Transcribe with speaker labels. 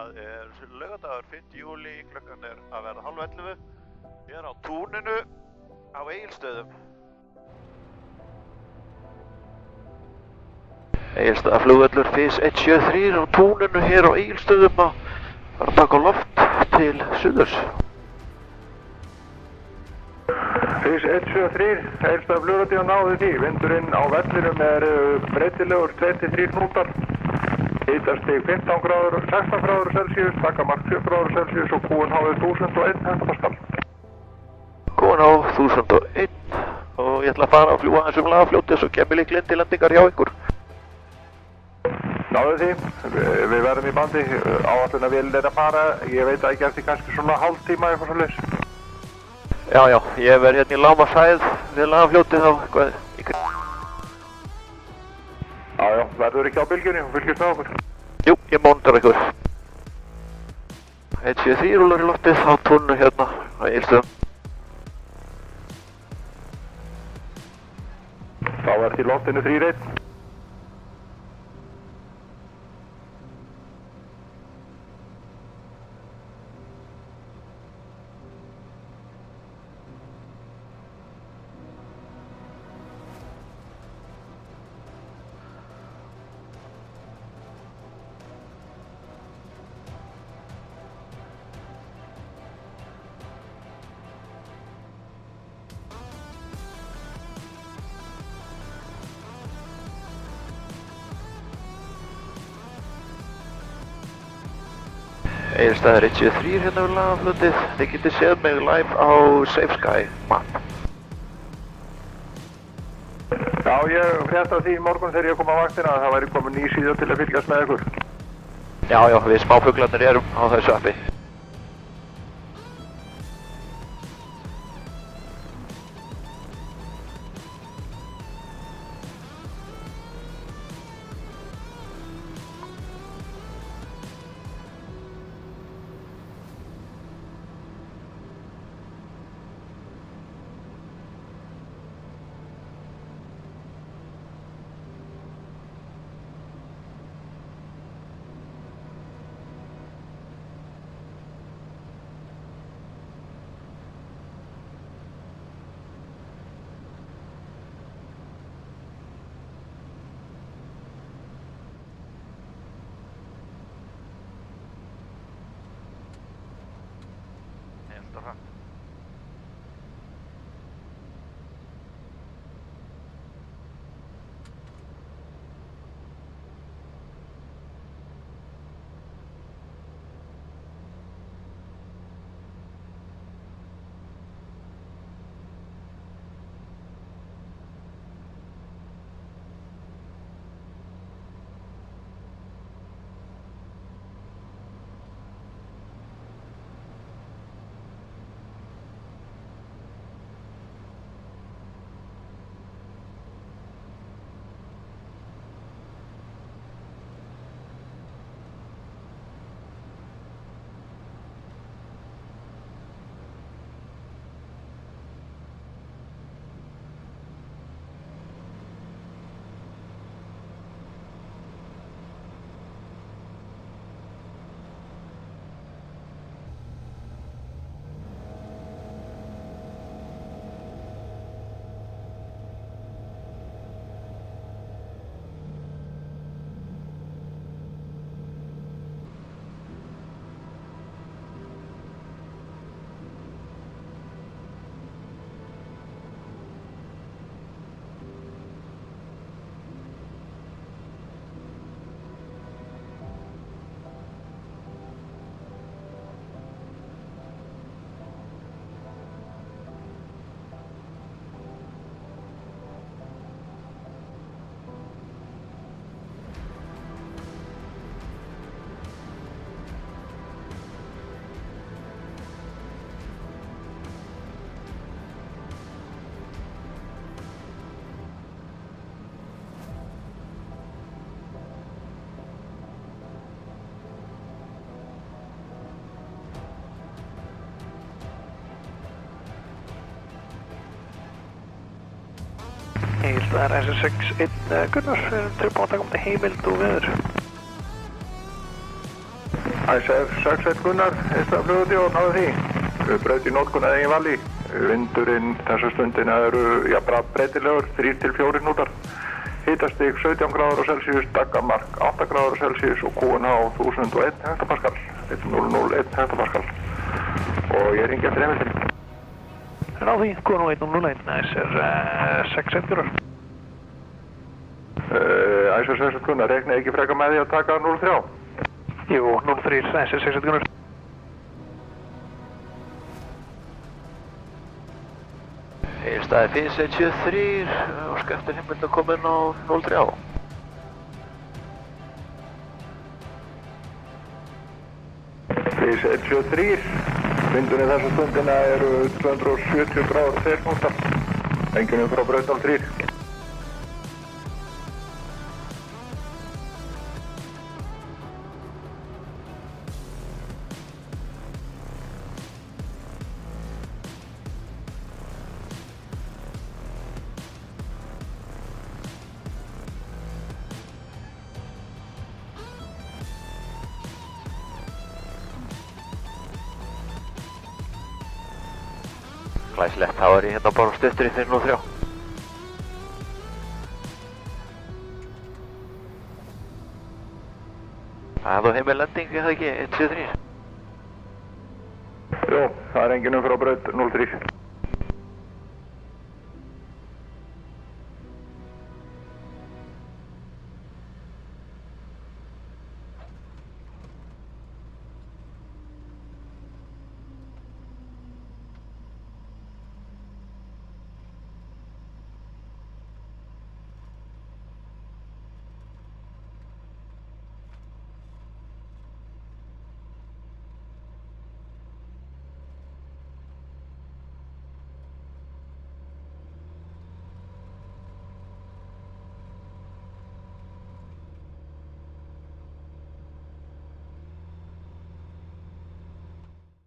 Speaker 1: Það laugardagur 5. júlí, klukkan að verða 10:30. Ég á túninu á Egilsstöðum. Egilsstaðaflugvöllur FIS 173 á túninu hér á Egilsstöðum að fara að taka loft til suðurs.
Speaker 2: FIS 173, Egilsstaðaflugvöllur náði því. Vindurinn á vellinum breytilegur 2-3 knútar. Hitastig 15 gráður, 16 gráður Celsius, takkamark 7 gráður Celsius og QNH 1001 hektopascal.
Speaker 1: QNH 1001 og ég ætla að fara að fljúa þessum lagafljóti svo kemur líklega inn til lendingar hjá ykkur.
Speaker 2: Náðu því, við verðum í bandi, áætlun að vélinn að fara, ég veit ekki eftir kannski svona hálftíma eitthvað svo leys.
Speaker 1: Já, ég verð hérna í lágmarkshæð við lagafljóti þá eitthvað ykkur.
Speaker 2: Já, verður ekki á bylgjunni og fylgjast með okkur.
Speaker 1: Jú, ég móndar ykkur. 173 rúlar í loftið á túninu hérna á Egilsstöðum.
Speaker 2: Þá ert í loftinu 3-1.
Speaker 1: Egilsstaðir 173 hérna við lagafljótið. Þið getið séð mig live á SafeSky map.
Speaker 2: Já, ég frétti af því í morgun þegar ég kom á vaktina að það væri komin ný síða til að fylgjast með ykkur.
Speaker 1: Já, við smáfuglarnir erum á þessu appi. Egilsstaðir SS61 Gunnar, við erum tilbúin að taka um þetta heimild og veður.
Speaker 2: ISF 61 Gunnar, Eistað flugvöldið og náðu því. Braut í nótkun að eigin vali. Vindurinn þessa stundina eru jafnra breytilegur, 3 til 4 knútar. Hitastig 17 gráður á Celsius, daggamark 8 gráður á Celsius og QNH 1001 hektopascal. 1001 hektopascal. Og ég ringi eftir heimildinni.
Speaker 3: Náðu því, QNH 1001, ISR 61 Gunnar.
Speaker 2: ISF 61 Gunnar, reiknaði ekki freka með því að taka 03?
Speaker 3: Jú, 03, ISR 61 Gunnar.
Speaker 1: Egilsstaði FIS 173 og skeftir heimildin komin á 03.
Speaker 2: FIS 173, vindurinn þessa stundina eru 270 gráður 2 knútar. Enginum frá braut 03.
Speaker 1: Glæsilegt, þá er ég hérna bara stuttur í 503. Það er þó heimil lending, er það ekki? 173.
Speaker 2: Jú, það er enginum frá braut 03.